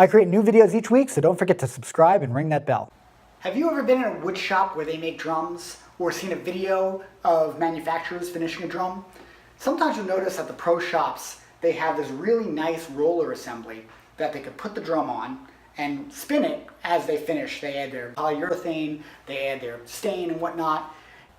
I create new videos each week, so don't forget to subscribe and ring that bell. Have you ever been in a wood shop where they make drums or seen a video of manufacturers finishing a drum? Sometimes you'll notice at the pro shops they have this really nice roller assembly that they could put the drum on and spin it as they finish. They add their polyurethane, they add their stain and whatnot.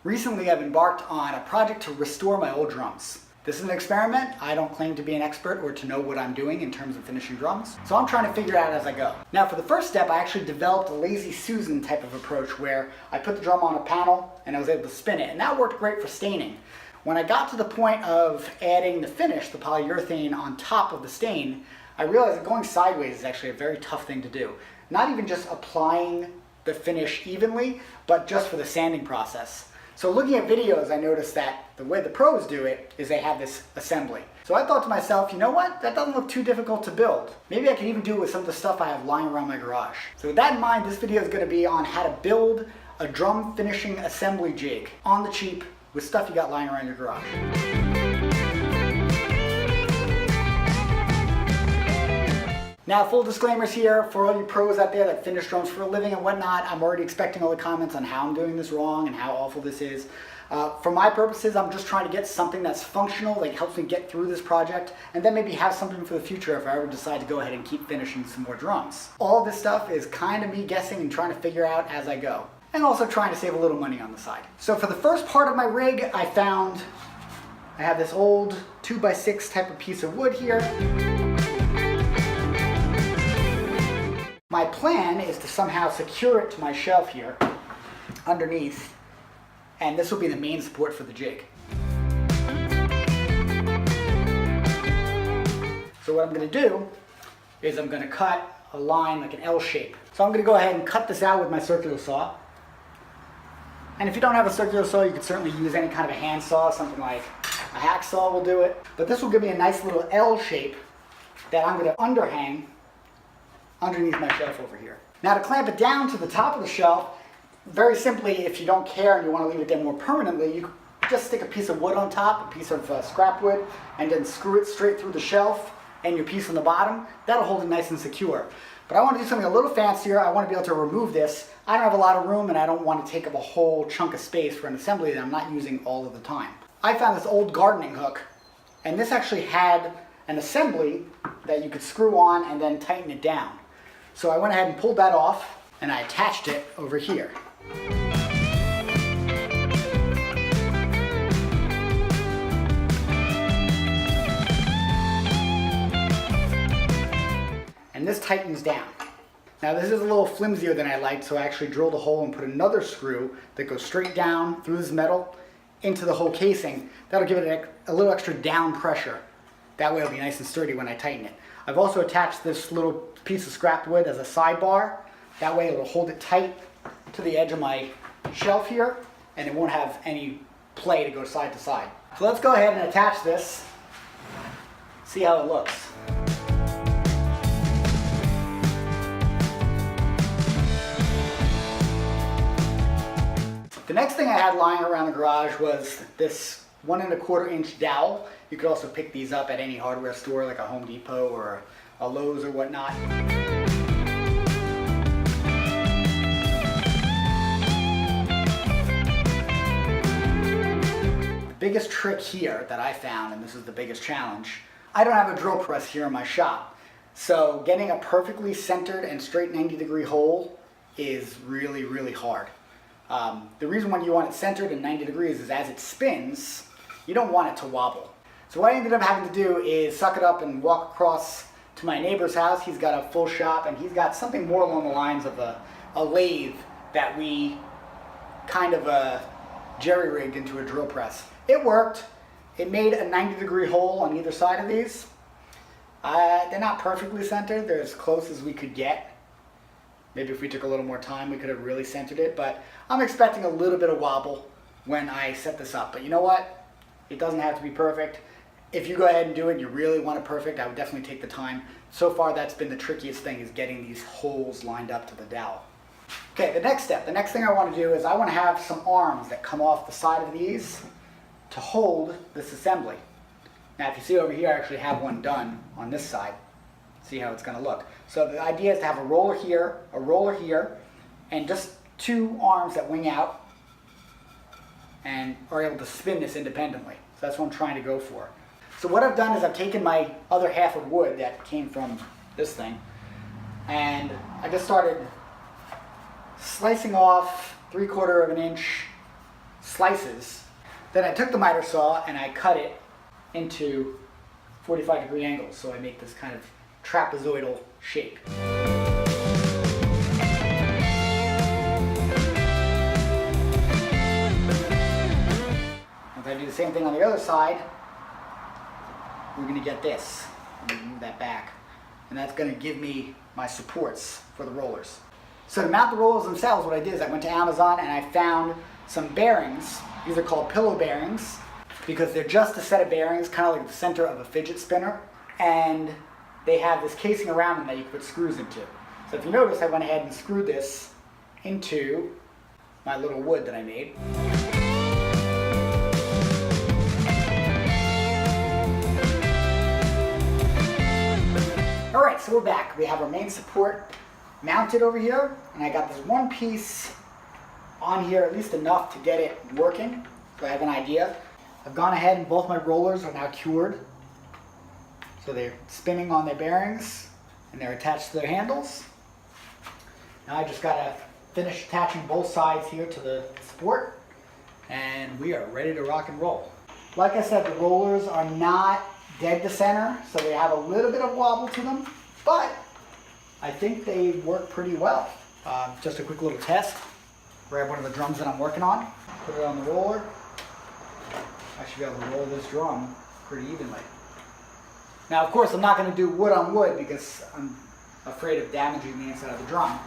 Recently I've embarked on a project to restore my old drums. This is an experiment. I don't claim to be an expert or to know what I'm doing in terms of finishing drums, so I'm trying to figure it out as I go. Now for the first step, I actually developed a Lazy Susan type of approach where I put the drum on a panel and I was able to spin it, and that worked great for staining. When I got to the point of adding the finish, the polyurethane on top of the stain, I realized that going sideways is actually a very tough thing to do. Not even just applying the finish evenly, but just for the sanding process. So looking at videos, I noticed that the way the pros do it is they have this assembly. So I thought to myself, you know what? That doesn't look too difficult to build. Maybe I can even do it with some of the stuff I have lying around my garage. So with that in mind, this video is going to be on how to build a drum finishing assembly jig on the cheap with stuff you got lying around your garage. Now, full disclaimers here for all you pros out there that finish drums for a living and whatnot. I'm already expecting all the comments on how I'm doing this wrong and how awful this is. For my purposes, I'm just trying to get something that's functional, that helps me get through this project, and then maybe have something for the future if I ever decide to go ahead and keep finishing some more drums. All this stuff is kind of me guessing and trying to figure out as I go, and also trying to save a little money on the side. So for the first part of my rig, I have this old 2x6 type of piece of wood here. My plan is to somehow secure it to my shelf here underneath, and this will be the main support for the jig. So what I'm going to do is I'm going to cut a line like an L shape. So I'm going to go ahead and cut this out with my circular saw. And if you don't have a circular saw, you could certainly use any kind of a hand saw, something like a hacksaw will do it. But this will give me a nice little L shape that I'm going to underhang underneath my shelf over here. Now to clamp it down to the top of the shelf, very simply, if you don't care and you want to leave it there more permanently, you just stick a piece of wood on top, a piece of scrap wood, and then screw it straight through the shelf and your piece on the bottom. That'll hold it nice and secure. But I want to do something a little fancier. I want to be able to remove this. I don't have a lot of room and I don't want to take up a whole chunk of space for an assembly that I'm not using all of the time. I found this old gardening hook, and this actually had an assembly that you could screw on and then tighten it down. So I went ahead and pulled that off and I attached it over here. And this tightens down. Now this is a little flimsier than I liked, so I actually drilled a hole and put another screw that goes straight down through this metal into the whole casing. That'll give it a little extra down pressure. That way it'll be nice and sturdy when I tighten it. I've also attached this little piece of scrap wood as a sidebar. That way it'll hold it tight to the edge of my shelf here, and it won't have any play to go side to side. So let's go ahead and attach this, see how it looks. The next thing I had lying around the garage was this 1 1/4 inch dowel. You could also pick these up at any hardware store like a Home Depot or a Lowe's or whatnot. The biggest trick here that I found, and this is the biggest challenge, I don't have a drill press here in my shop. So getting a perfectly centered and straight 90-degree hole is really, really hard. The reason why you want it centered and 90 degrees is as it spins, you don't want it to wobble. So what I ended up having to do is suck it up and walk across to my neighbor's house. He's got a full shop and he's got something more along the lines of a lathe that we kind of jerry-rigged into a drill press. It worked. It made a 90-degree hole on either side of these. They're not perfectly centered. They're as close as we could get. Maybe if we took a little more time, we could have really centered it, but I'm expecting a little bit of wobble when I set this up. But you know what? It doesn't have to be perfect. If you go ahead and do it and you really want it perfect, I would definitely take the time. So far, that's been the trickiest thing, is getting these holes lined up to the dowel. Okay, the next step, the next thing I want to do is I want to have some arms that come off the side of these to hold this assembly. Now if you see over here, I actually have one done on this side. see how it's going to look. So the idea is to have a roller here, and just two arms that wing out and are able to spin this independently. So that's what I'm trying to go for. So what I've done is I've taken my other half of wood that came from this thing, and I just started slicing off 3/4 of an inch slices. Then I took the miter saw and I cut it into 45-degree angles, so I make this kind of trapezoidal shape. If I do the same thing on the other side, we're going to get this. I'm going to move that back. And that's going to give me my supports for the rollers. So to mount the rollers themselves, what I did is I went to Amazon and I found some bearings. These are called pillow bearings because they're just a set of bearings, kind of like the center of a fidget spinner. And they have this casing around them that you can put screws into. So if you notice, I went ahead and screwed this into my little wood that I made. Alright, so we're back. We have our main support mounted over here, and I got this one piece on here, at least enough to get it working, so I have an idea. I've gone ahead and both my rollers are now cured. So they're spinning on their bearings, and they're attached to their handles. Now I just got to finish attaching both sides here to the support, and we are ready to rock and roll. Like I said, the rollers are not dead to center, so they have a little bit of wobble to them, but I think they work pretty well. Just a quick little test. Grab one of the drums that I'm working on, put it on the roller. I should be able to roll this drum pretty evenly. Now, of course, I'm not going to do wood on wood because I'm afraid of damaging the inside of the drum.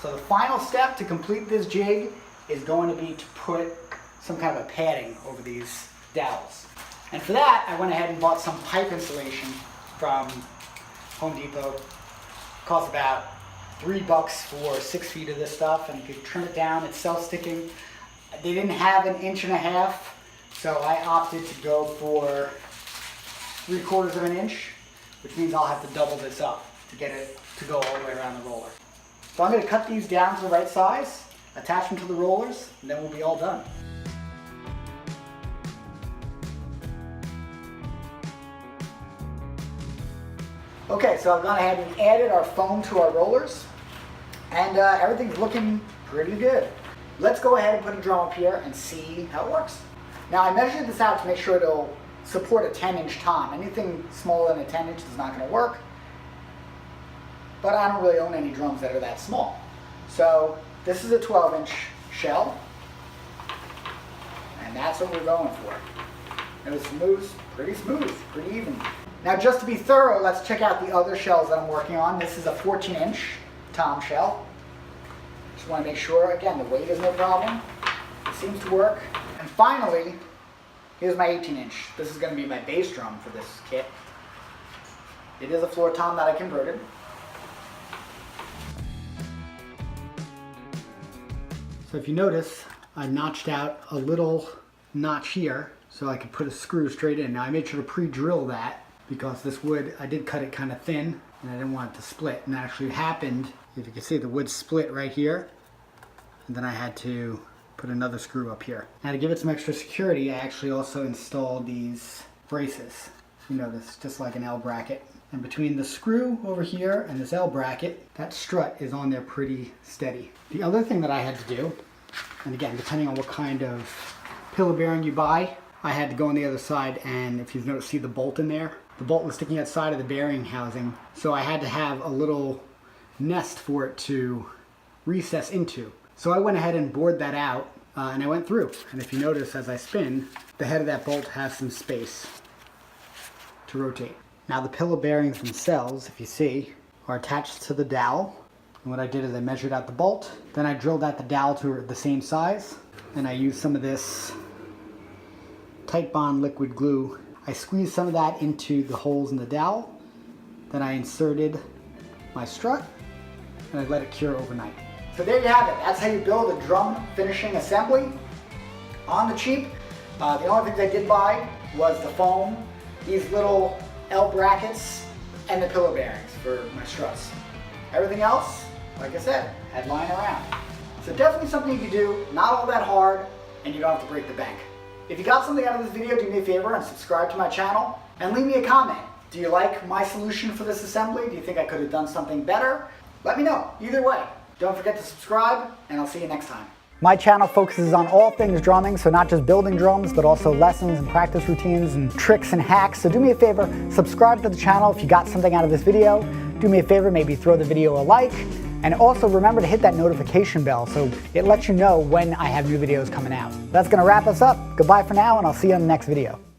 So the final step to complete this jig is going to be to put some kind of a padding over these dowels. And for that, I went ahead and bought some pipe insulation from Home Depot. It costs about $3 for 6 feet of this stuff, and you can trim it down. It's self-sticking. They didn't have an 1.5 inches, so I opted to go for 3/4 of an inch, which means I'll have to double this up to get it to go all the way around the roller. So I'm going to cut these down to the right size, attach them to the rollers, and then we'll be all done. Okay, so I've gone ahead and added our foam to our rollers, and everything's looking pretty good. Let's go ahead and put a drum up here and see how it works. Now I measured this out to make sure it'll support a 10-inch tom. Anything smaller than a 10-inch is not going to work, but I don't really own any drums that are that small. So this is a 12-inch shell, and that's what we're going for. And it's pretty smooth, pretty even. Now just to be thorough, let's check out the other shells that I'm working on. This is a 14-inch tom shell. Just want to make sure, again, the weight is no problem. It seems to work. And finally, here's my 18-inch. This is going to be my bass drum for this kit. It is a floor tom that I converted. So if you notice, I notched out a little notch here so I could put a screw straight in. Now I made sure to pre-drill that because this wood, I did cut it kind of thin and I didn't want it to split. And that actually happened. If you can see, the wood split right here. And then I had to put another screw up here. Now to give it some extra security, I actually also installed these braces. You know, this just like an L bracket. And between the screw over here and this L bracket, that strut is on there pretty steady. The other thing that I had to do, and again, depending on what kind of pillow bearing you buy, I had to go on the other side, and if you've noticed, see the bolt in there? The bolt was sticking outside of the bearing housing, so I had to have a little nest for it to recess into. So I went ahead and bored that out, and I went through. And if you notice, as I spin, the head of that bolt has some space to rotate. Now the pillow bearings themselves, if you see, are attached to the dowel. And what I did is I measured out the bolt, then I drilled out the dowel to the same size, and I used some of this Tight Bond liquid glue. I squeezed some of that into the holes in the dowel, then I inserted my strut, and I let it cure overnight. So there you have it. That's how you build a drum finishing assembly on the cheap. The only things I did buy was the foam, these little L brackets, and the pillow bearings for my struts. Everything else, like I said, had lying around. So definitely something you can do, not all that hard, and you don't have to break the bank. If you got something out of this video, do me a favor and subscribe to my channel and leave me a comment. Do you like my solution for this assembly? Do you think I could have done something better? Let me know. Either way, don't forget to subscribe, and I'll see you next time. My channel focuses on all things drumming, so not just building drums, but also lessons and practice routines and tricks and hacks. So do me a favor, subscribe to the channel if you got something out of this video. Do me a favor, maybe throw the video a like. And also remember to hit that notification bell so it lets you know when I have new videos coming out. That's gonna wrap us up. Goodbye for now, and I'll see you on the next video.